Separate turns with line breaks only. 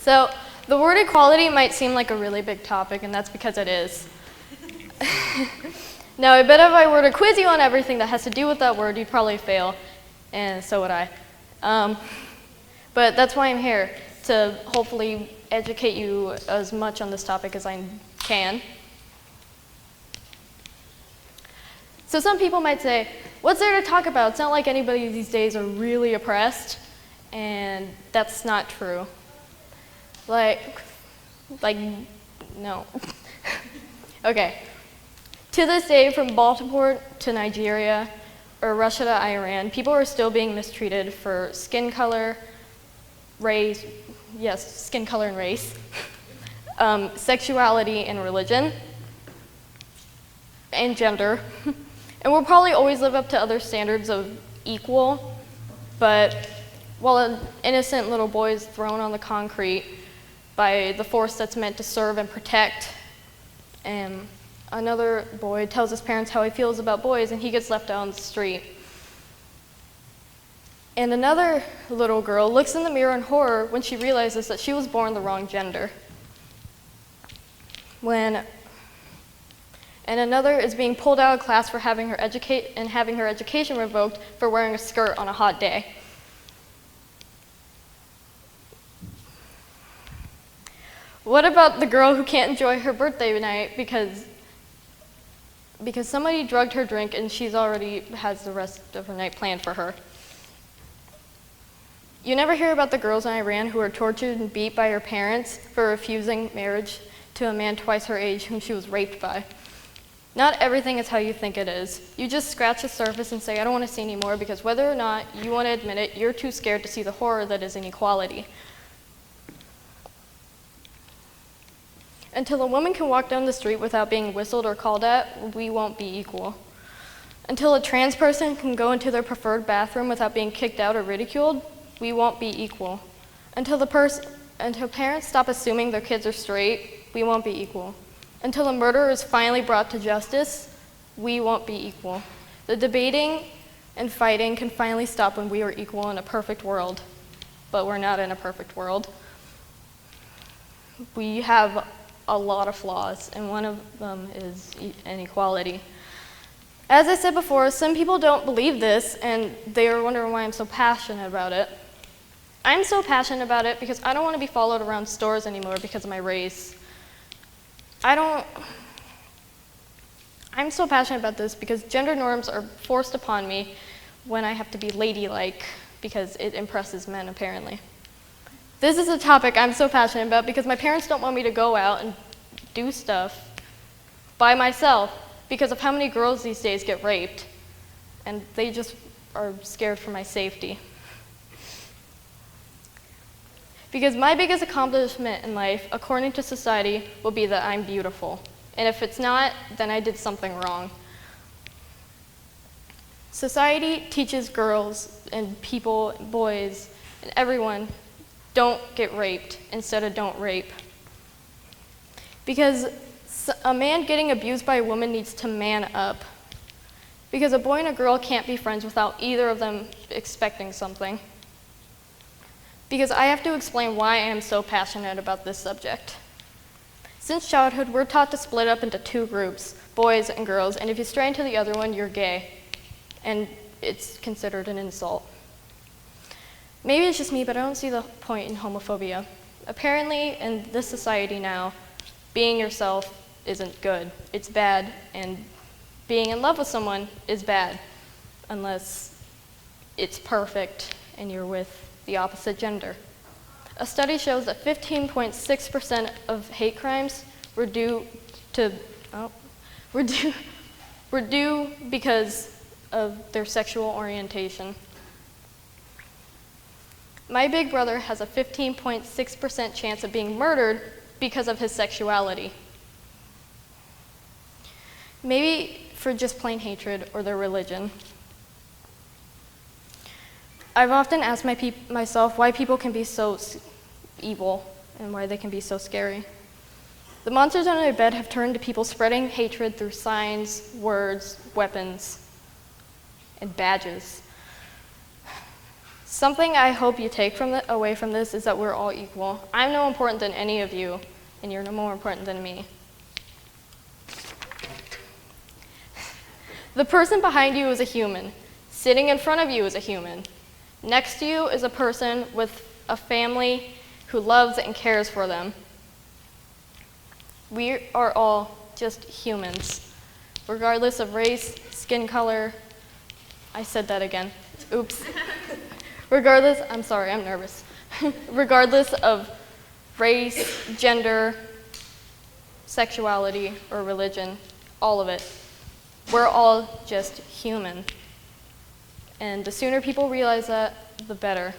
So the word equality might seem like a really big topic, and that's because it is. Now, I bet if I were to quiz you on everything that has to do with that word, you'd probably fail, and so would I. But that's why I'm here, to hopefully educate you as much on this topic as I can. So some people might say, what's there to talk about? It's not like anybody these days are really oppressed, and that's not true. Like, no. Okay. To this day, from Baltimore to Nigeria, or Russia to Iran, people are still being mistreated for skin color, race, yes, skin color and race, sexuality and religion, and gender. And we'll probably always live up to other standards of equal, but while an innocent little boy is thrown on the concrete by the force that's meant to serve and protect, and another boy tells his parents how he feels about boys, and he gets left out on the street. And another little girl looks in the mirror in horror when she realizes that she was born the wrong gender. And another is being pulled out of class for having her education revoked for wearing a skirt on a hot day. What about the girl who can't enjoy her birthday night because somebody drugged her drink and she's already has the rest of her night planned for her? You never hear about the girls in Iran who are tortured and beat by her parents for refusing marriage to a man twice her age whom she was raped by. Not everything is how you think it is. You just scratch the surface and say, I don't want to see anymore, because whether or not you want to admit it, you're too scared to see the horror that is inequality. Until a woman can walk down the street without being whistled or called at, we won't be equal. Until a trans person can go into their preferred bathroom without being kicked out or ridiculed, we won't be equal. Until parents stop assuming their kids are straight, we won't be equal. Until a murderer is finally brought to justice, we won't be equal. The debating and fighting can finally stop when we are equal in a perfect world, but we're not in a perfect world. We have a lot of flaws, and one of them is inequality. As I said before, some people don't believe this, and they are wondering why I'm so passionate about it. I'm so passionate about it because I don't want to be followed around stores anymore because of my race. I'm so passionate about this because gender norms are forced upon me when I have to be ladylike because it impresses men, apparently. This is a topic I'm so passionate about because my parents don't want me to go out and do stuff by myself because of how many girls these days get raped, and they just are scared for my safety. Because my biggest accomplishment in life, according to society, will be that I'm beautiful. And if it's not, then I did something wrong. Society teaches girls and people, boys, and everyone, don't get raped instead of don't rape. Because a man getting abused by a woman needs to man up. Because a boy and a girl can't be friends without either of them expecting something. Because I have to explain why I am so passionate about this subject. Since childhood, we're taught to split up into two groups, boys and girls, and if you stray into the other one, you're gay, and it's considered an insult. Maybe it's just me, but I don't see the point in homophobia. Apparently, in this society now, being yourself isn't good. It's bad, and being in love with someone is bad, unless it's perfect and you're with the opposite gender. A study shows that 15.6% of hate crimes were due because of their sexual orientation. My big brother has a 15.6% chance of being murdered because of his sexuality. Maybe for just plain hatred or their religion. I've often asked myself why people can be so evil and why they can be so scary. The monsters under their bed have turned to people spreading hatred through signs, words, weapons, and badges. Something I hope you take away from this is that we're all equal. I'm no important than any of you, and you're no more important than me. The person behind you is a human. Sitting in front of you is a human. Next to you is a person with a family who loves and cares for them. We are all just humans, regardless of race, skin color. I said that again. Oops. Regardless, I'm sorry, I'm nervous. Regardless of race, gender, sexuality, or religion, all of it. We're all just human. And the sooner people realize that, the better.